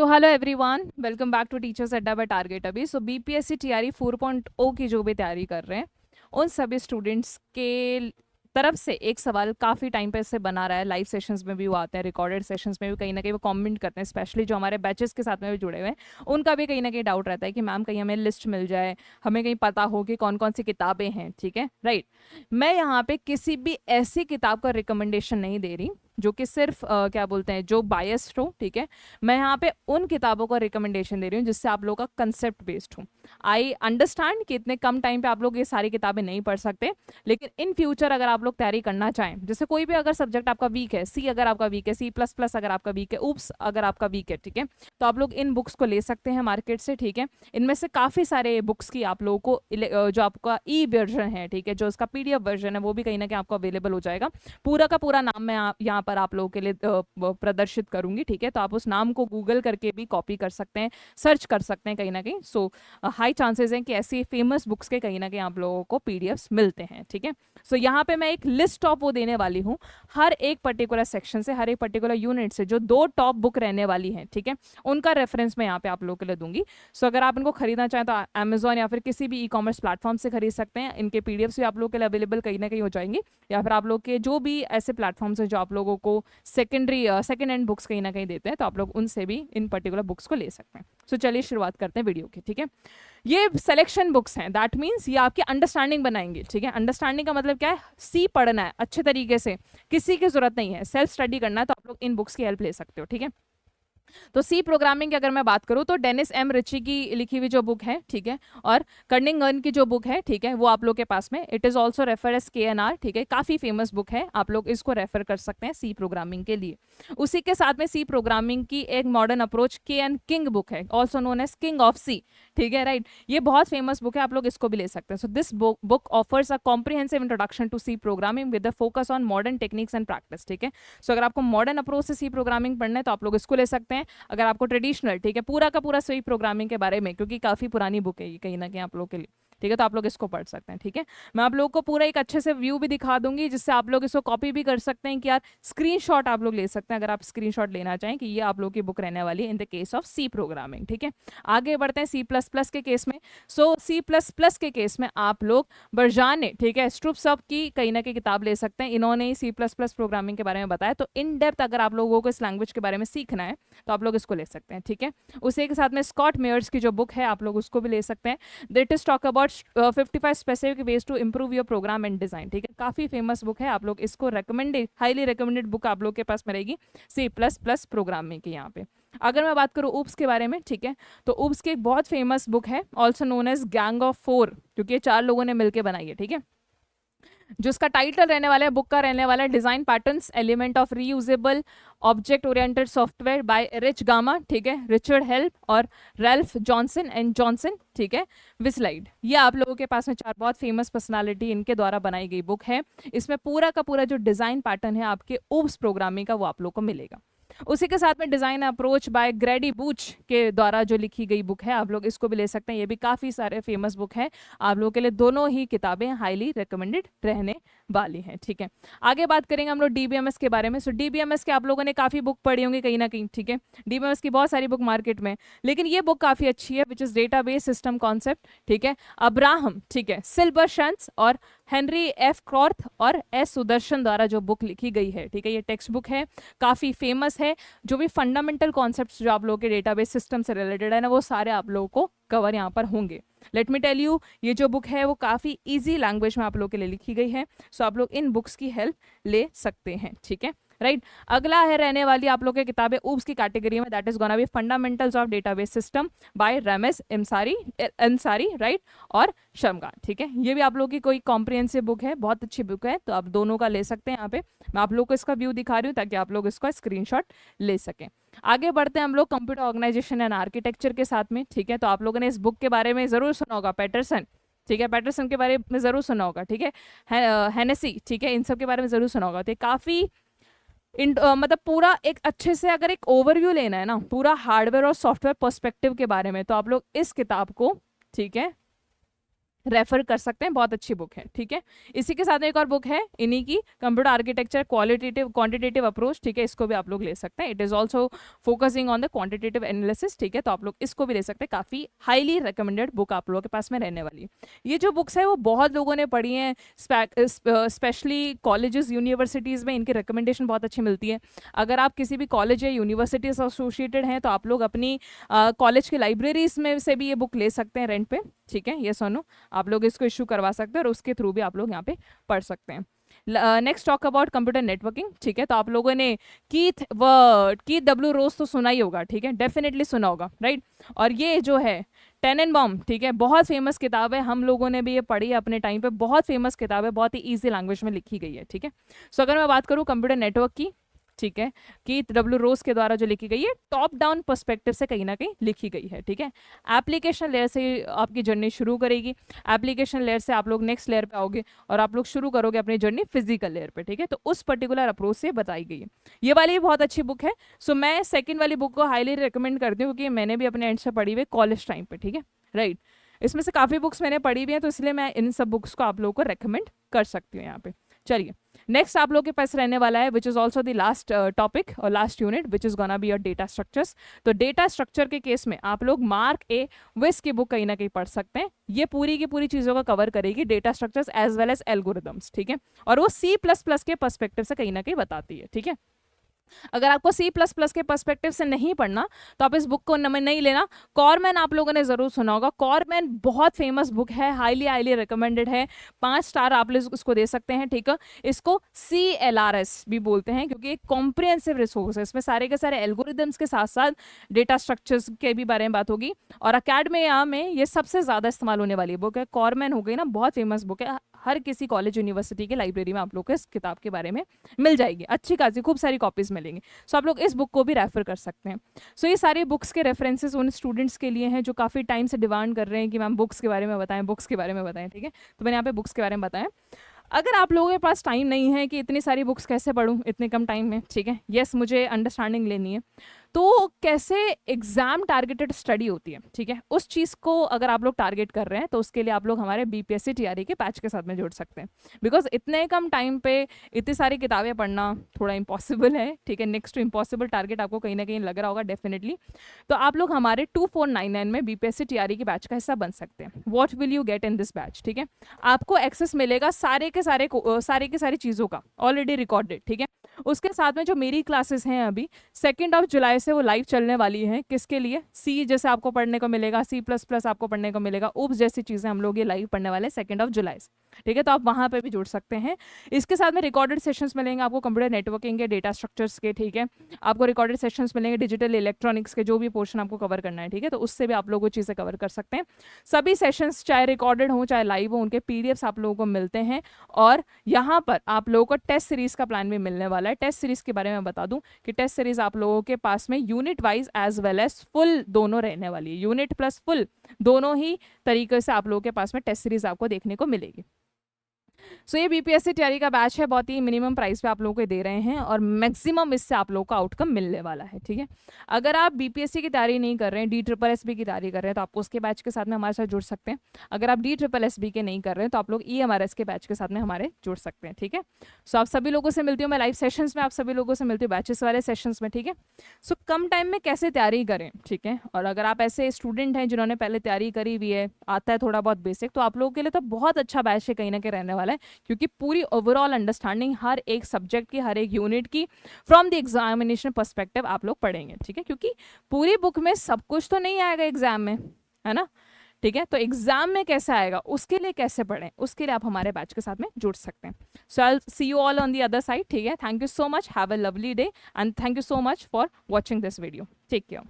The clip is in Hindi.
So hello everyone, welcome back to teachers Adda by target अभी। सो बीपीएससी टीआरई 4.0 की जो भी तैयारी कर रहे हैं उन सभी स्टूडेंट्स के तरफ से एक सवाल काफ़ी टाइम पे से बना रहा है। लाइव सेशंस में भी वो आते हैं, रिकॉर्डेड सेशंस में भी कहीं ना कहीं वो कमेंट करते हैं, स्पेशली जो हमारे बैचेस के साथ में भी जुड़े हुए हैं उनका भी कहीं ना कहीं डाउट रहता है कि मैम कहीं हमें लिस्ट मिल जाए, हमें कहीं पता हो कि कौन कौन सी किताबें हैं। ठीक है, राइट। मैं यहाँ पे किसी भी ऐसी किताब का रिकमेंडेशन नहीं दे रही जो कि सिर्फ क्या बोलते हैं, जो बायस्ड हो। ठीक है, मैं यहाँ पे उन किताबों का रिकमेंडेशन दे रही हूँ जिससे आप लोगों का कंसेप्ट बेस्ड हो। आई अंडरस्टैंड कि इतने कम टाइम पे आप लोग ये सारी किताबें नहीं पढ़ सकते, लेकिन इन फ्यूचर अगर आप लोग तैयारी करना चाहें, जैसे कोई भी अगर सब्जेक्ट आपका वीक है, सी अगर आपका वीक है, C++ अगर आपका वीक है, ऊप्स अगर आपका वीक है, ठीक है, तो आप लोग इन बुक्स को ले सकते हैं मार्केट से। ठीक है, इनमें से काफ़ी सारे बुक्स की आप लोगों को जो आपका ई वर्जन है, ठीक है, जो उसका PDF वर्जन है, वो भी कहीं ना कहीं आपको अवेलेबल हो जाएगा। पूरा का पूरा नाम मैं यहाँ पर आप लोगों के लिए प्रदर्शित करूंगी। ठीक है, तो आप उस नाम को गूगल करके भी कॉपी कर सकते हैं, सर्च कर सकते हैं कहीं ना कहीं। सो हाई चांसेस हैं कि ऐसी फेमस बुक्स के कहीं ना कहीं आप लोगों को PDFs मिलते हैं। ठीक है, सो यहाँ पे मैं एक लिस्ट ऑफ वो देने वाली हूँ, हर एक पर्टिकुलर सेक्शन से, हर एक पर्टिकुलर यूनिट से जो 2 टॉप बुक रहने वाली है, ठीक है, उनका रेफरेंस मैं यहाँ पे आप लोगों के लिए दूंगी। सो अगर आप इनको खरीदना चाहें तो Amazon या फिर किसी भी ई-कॉमर्स प्लेटफॉर्म से खरीद सकते हैं। इनके PDFs भी आप लोगों के लिए अवेलेबल कहीं ना कहीं हो जाएंगे, या फिर आप लोग के जो भी ऐसे प्लेटफॉर्म्स हैं जो आप लोगों को सेकेंड हैंड बुक्स कहीं ना कहीं देते हैं, तो आप लोग उनसे भी इन पर्टिकुलर बुक्स को ले सकते हैं। सो चलिए शुरुआत करते हैं वीडियो की। ठीक है, ये सिलेक्शन बुक्स हैं, दैट मीन्स ये आपकी अंडरस्टैंडिंग बनाएंगे। ठीक है, अंडरस्टैंडिंग का मतलब क्या है, सी पढ़ना है अच्छे तरीके से, किसी की जरूरत नहीं है, सेल्फ स्टडी करना है, तो आप लोग इन बुक्स की हेल्प ले सकते हो। ठीक है, तो सी प्रोग्रामिंग की अगर मैं बात करूं तो डेनिस एम रिची की लिखी हुई जो बुक है, ठीक है, और कर्निंगन की जो बुक है, ठीक है, वो आप लोग के पास में, it is also refer S KNR। ठीक है, काफी फेमस बुक है, आप लोग इसको रेफर कर सकते हैं सी प्रोग्रामिंग के लिए। उसी के साथ में सी प्रोग्रामिंग की एक modern approach KN king book है, also known as king of C. ठीक है, राइट, ये बहुत फेमस बुक है, आप लोग इसको भी ले सकते हैं। So this book offers a comprehensive introduction to C programming with the focus on modern techniques and practice. ठीक है, सो अगर आपको मॉडर्न अप्रोच से सी प्रोग्रामिंग पढ़ना है तो आप लोग इसको ले सकते हैं। अगर आपको ट्रेडिशनल, ठीक है, पूरा का पूरा सी प्रोग्रामिंग के बारे में, क्योंकि काफी पुरानी बुक है ये कहीं ना कहीं आप लोग के लिए, ठीक है, तो आप लोग इसको पढ़ सकते हैं। ठीक है, मैं आप लोगों को पूरा एक अच्छे से व्यू भी दिखा दूंगी जिससे आप लोग इसको कॉपी भी कर सकते हैं कि यार स्क्रीनशॉट आप लोग ले सकते हैं अगर आप स्क्रीनशॉट लेना चाहें कि ये आप लोग की बुक रहने वाली है in the case of C programming. ठीक है, आगे बढ़ते हैं C++ के केस में। सो C++ के केस में आप लोग बरजाने, ठीक है, स्ट्रुप्सअप की कहीं ना कहीं किताब ले सकते हैं, इन्होंने ही C++ प्रोग्रामिंग के बारे में बताया, तो इन डेप्थ अगर आप लोगों को इस लैंग्वेज के बारे में सीखना है तो आप लोग इसको ले सकते हैं। ठीक है, उसी के साथ में स्कॉट मेयर्स की जो बुक है आप लोग उसको भी ले सकते हैं, that is talk about 55 specific ways to improve your program and design. ठीक है, काफी फेमस बुक है, आप लोग इसको रिकमेंडेड, हाईली रिकमेंडेड बुक आप लोग के पास में रहेगी C++ प्रोग्रामिंग की। यहाँ पे अगर मैं बात करूँ ऊप्स के बारे में, ठीक है, तो ऊप्स की एक बहुत फेमस बुक है, also known as gang of 4, क्योंकि ये 4 लोगों ने मिलकर बनाई है। ठीक है, जो इसका टाइटल रहने वाला है बुक का रहने वाला है design patterns element of reusable object oriented software by Rich Gamma, ठीक है, रिचर्ड हेल्प और रेल्फ जॉनसन एंड जॉनसन, ठीक है, विस्लाइड। ये आप लोगों के पास में 4 बहुत फेमस पर्सनालिटी इनके द्वारा बनाई गई बुक है। इसमें पूरा का पूरा जो डिजाइन पैटर्न है आपके ऊप्स प्रोग्रामिंग का वो आप लोग को मिलेगा। उसी के साथ में डिजाइन अप्रोच बाय ग्रेडी बूच के द्वारा जो लिखी गई बुक है, आप लोग इसको भी ले सकते हैं, ये भी काफी सारे फेमस बुक है, आप लोगों के लिए दोनों ही किताबें हाईली रिकमेंडेड रहने वाली हैं। ठीक है, आगे बात करेंगे हम लोग DBMS के बारे में। सो DBMS के आप लोगों ने काफी बुक पढ़ी होंगी कहीं ना कहीं। ठीक है, DBMS की बहुत सारी बुक मार्केट में, लेकिन ये बुक काफी अच्छी है, which is database system concept. ठीक है, अब्राहम, ठीक है, सिल्बरशंस और हेनरी F क्रॉर्थ और S सुदर्शन द्वारा जो बुक लिखी गई है, ठीक है, ये टेक्स्ट बुक है, काफी फेमस है। जो भी फंडामेंटल कॉन्सेप्ट्स जो आप लोगों के डेटाबेस सिस्टम से रिलेटेड है ना, वो सारे आप लोगों को कवर यहाँ पर होंगे। लेट मी टेल यू, ये जो बुक है वो काफी इजी लैंग्वेज में आप लोगों के लिए लिखी गई है, सो आप लोग इन बुक्स की हेल्प ले सकते हैं। ठीक है, राइट, अगला है रहने वाली आप लोग की किताबें ऊप्स की कैटेगरी में, that is gonna B fundamentals of database system by Ramesh Ansari, right, और शमगान। ठीक है, ये भी आप लोग की कोई कॉम्प्रिहेंसिव बुक है, बहुत अच्छी बुक है, तो आप दोनों का ले सकते हैं। यहाँ पे मैं आप लोग को इसका व्यू दिखा रही हूँ ताकि आप लोग इसका स्क्रीनशॉट ले सकें। आगे बढ़ते हैं हम लोग कंप्यूटर ऑर्गेनाइजेशन एंड आर्किटेक्चर के साथ में। ठीक है, तो आप लोगों ने इस बुक के बारे में जरूर सुना होगा, पैटरसन, ठीक है, पैटरसन के बारे में जरूर सुना होगा। ठीक है, हेनेसी, ठीक है, इन सब के बारे में जरूर सुना होगा। तो काफी मतलब पूरा एक अच्छे से अगर एक ओवरव्यू लेना है ना पूरा हार्डवेयर और सॉफ्टवेयर पर्सपेक्टिव के बारे में, तो आप लोग इस किताब को, ठीक है, रेफर कर सकते हैं, बहुत अच्छी बुक है, ठीक है। इसी के साथ में एक और बुक है इन्हीं की, computer architecture qualitative quantitative approach, ठीक है, इसको भी आप लोग ले सकते हैं। It is also focusing on the quantitative analysis, ठीक है, तो आप लोग इसको भी ले सकते हैं। काफ़ी हाईली रिकमेंडेड बुक आप लोगों के पास में रहने वाली है। ये जो बुक्स है वो बहुत लोगों ने पढ़ी हैं, स्पेशली कॉलेजेस यूनिवर्सिटीज़ में इनकी रिकमेंडेशन बहुत अच्छी मिलती है। अगर आप किसी भी कॉलेज या यूनिवर्सिटी से एसोसिएटेड हैं तो आप लोग अपनी कॉलेज की लाइब्रेरीज में से भी ये बुक ले सकते हैं रेंट पे, ठीक है, ये सोनू आप लोग इसको इशू करवा सकते हैं और उसके थ्रू भी आप लोग यहाँ पे पढ़ सकते हैं। Next talk about computer networking, ठीक है, तो आप लोगों ने कीथ डब्ल्यू रोज तो सुना ही होगा, ठीक है, डेफिनेटली सुना होगा, राइट। और ये जो है टेनेनबाउम, ठीक है, बहुत फेमस किताब है, हम लोगों ने भी ये पढ़ी है अपने टाइम पे, बहुत फेमस किताब है, बहुत ही ईजी लैंग्वेज में लिखी गई है, ठीक है। सो अगर मैं बात करूँ कंप्यूटर नेटवर्क की, ठीक है, कीथ डब्ल्यू रोज के द्वारा जो लिखी गई है, टॉप डाउन पर्सपेक्टिव से कहीं ना कहीं लिखी गई है, ठीक है। एप्लीकेशन लेयर से आपकी जर्नी शुरू करेगी, एप्लीकेशन लेयर से आप लोग नेक्स्ट लेयर पे आओगे और आप लोग शुरू करोगे अपनी जर्नी फिजिकल लेयर पे, ठीक है, तो उस पर्टिकुलर अप्रोच से बताई गई है। ये वाली भी बहुत अच्छी बुक है। सो मैं सेकेंड वाली बुक को हाईली रिकमेंड करती हूँ, क्योंकि मैंने भी अपने एंड से पढ़ी हुई कॉलेज टाइम पे, ठीक है, राइट। इसमें से काफ़ी बुक्स मैंने पढ़ी हुई हैं, तो इसलिए मैं इन सब बुक्स को आप लोगों को रेकमेंड कर सकती हूँ यहाँ पे। चलिए नेक्स्ट आप लोग के पास रहने वाला है which is also the last topic और last unit which is gonna be your data structures. तो डेटा स्ट्रक्चर के केस में आप लोग मार्क ए विस की बुक कहीं ना कहीं पढ़ सकते हैं। ये पूरी की पूरी चीज़ों का कवर करेगी, data structures as well as algorithms, ठीक है, और वो C++ के पर्सपेक्टिव से कहीं ना कहीं बताती है, ठीक है। अगर आपको C++ के पर्सपेक्टिव से नहीं पढ़ना तो आप इस बुक को नहीं लेना। कॉरमैन आप लोगों ने जरूर सुना होगा, कॉरमैन बहुत फेमस बुक है, हाईली हाईली रिकमेंडेड है, 5 स्टार आप लोग इसको दे सकते हैं, ठीक है। इसको CLRS भी बोलते हैं क्योंकि एक कॉम्प्रिहेंसिव रिसोर्स है, इसमें सारे के सारे एल्गोरिदम्स के साथ साथ डेटा स्ट्रक्चर्स के भी बारे में बात होगी। और अकेडमिया में ये सबसे ज़्यादा इस्तेमाल होने वाली बुक है। कॉरमैन हो गई ना, बहुत फेमस बुक है, हर किसी कॉलेज यूनिवर्सिटी की लाइब्रेरी में आप लोग को इस किताब के बारे में मिल जाएगी, अच्छी खासी खूब सारी कॉपीज मिलेंगी। सो आप लोग इस बुक को भी रेफर कर सकते हैं। सो ये सारी बुक्स के रेफरेंसेस उन स्टूडेंट्स के लिए हैं जो काफ़ी टाइम से डिमांड कर रहे हैं कि मैम बुक्स के बारे में बताएं, बुक्स के बारे में बताएं, ठीक है, तो मैंने यहाँ पे बुक्स के बारे में बताया। अगर आप लोगों के पास टाइम नहीं है कि इतनी सारी बुक्स कैसे पढूं इतने कम टाइम में, ठीक है, यस मुझे अंडरस्टैंडिंग लेनी है, तो कैसे एग्जाम टारगेटेड स्टडी होती है, ठीक है, उस चीज़ को अगर आप लोग टारगेट कर रहे हैं तो उसके लिए आप लोग हमारे BPSC TRE के बैच के साथ में जुड़ सकते हैं। बिकॉज इतने कम टाइम पे इतनी सारी किताबें पढ़ना थोड़ा इम्पॉसिबल है, ठीक है, नेक्स्ट टू इम्पॉसिबल टारगेट आपको कहीं ना कहीं लग रहा होगा डेफिनेटली। तो आप लोग हमारे 2499 में BPSC TRE के बैच का हिस्सा बन सकते हैं। What will you get in this batch, ठीक है, आपको एक्सेस मिलेगा सारे के सारी चीज़ों का ऑलरेडी रिकॉर्डेड, ठीक है। उसके साथ में जो मेरी क्लासेस हैं अभी 2 जुलाई से वो लाइव चलने वाली हैं, किसके लिए, C जैसे आपको पढ़ने को मिलेगा, C++ आपको पढ़ने को मिलेगा, UPS जैसी चीज़ें हम लोग ये लाइव पढ़ने वाले हैं 2 जुलाई से, ठीक है, तो आप वहाँ पे भी जुड़ सकते हैं। इसके साथ में रिकॉर्डेड सेशंस मिलेंगे आपको कंप्यूटर नेटवर्किंग के, डेटा स्ट्रक्चर्स के, ठीक है, आपको रिकॉर्डेड सेशंस मिलेंगे डिजिटल इलेक्ट्रॉनिक्स के, जो भी पोर्शन आपको कवर करना है, ठीक है, तो उससे भी आप लोग वो चीज़ें कवर कर सकते हैं। सभी सेशंस चाहे रिकॉर्डेड हो चाहे लाइव हो, उनके PDFs आप लोगों को मिलते हैं। और यहाँ पर आप लोगों को टेस्ट सीरीज का प्लान भी मिलने वाला है। टेस्ट सीरीज के बारे में बता दूं कि टेस्ट सीरीज आप लोगों के पास में unit wise as well as full दोनों रहने वाली है, यूनिट प्लस फुल दोनों ही तरीके से आप लोगों के पास में टेस्ट सीरीज आपको देखने को मिलेगी। सो ये BPSC TRE का बैच है, बहुत ही मिनिमम प्राइस पे आप लोगों को दे रहे हैं और मैक्सिमम इससे आप लोगों को आउटकम मिलने वाला है, ठीक है। अगर आप BPSC की तैयारी नहीं कर रहे हैं, DSSS की तैयारी कर रहे हैं, तो आप उसके बैच के साथ में हमारे साथ जुड़ सकते हैं। अगर आप DSSS के नहीं कर रहे हैं तो आप लोग EMRS के बैच के साथ में हमारे जुड़ सकते हैं, ठीक है। सो आप सभी लोगों से मिलती हूँ मैं लाइव सेशंस में, आप सभी लोगों से मिलती हूँ बैचेस वाले सेशंस में, ठीक है। सो कम टाइम में कैसे तैयारी करें, ठीक है, और अगर आप ऐसे स्टूडेंट हैं जिन्होंने पहले तैयारी करी हुई है, आता है थोड़ा बहुत बेसिक, तो आप लोगों के लिए तो बहुत अच्छा बैच है कहीं ना कहीं रहने वाला है, क्योंकि पूरी ओवरऑल अंडरस्टैंडिंग हर एक सब्जेक्ट की, हर एक यूनिट की फ्रॉम द एग्जामिनेशन पर्सपेक्टिव आप लोग पढ़ेंगे, ठीक है, क्योंकि पूरी बुक में सब कुछ तो नहीं आएगा एग्जाम में, है ना, ठीक है, तो एग्जाम में कैसे आएगा उसके लिए कैसे पढ़ें, उसके लिए आप हमारे बैच के साथ में जुड़ सकते हैं। So I will see you all on the other side, ठीक है। Thank you so much, have a lovely day and thank you so much for watching this video, take care.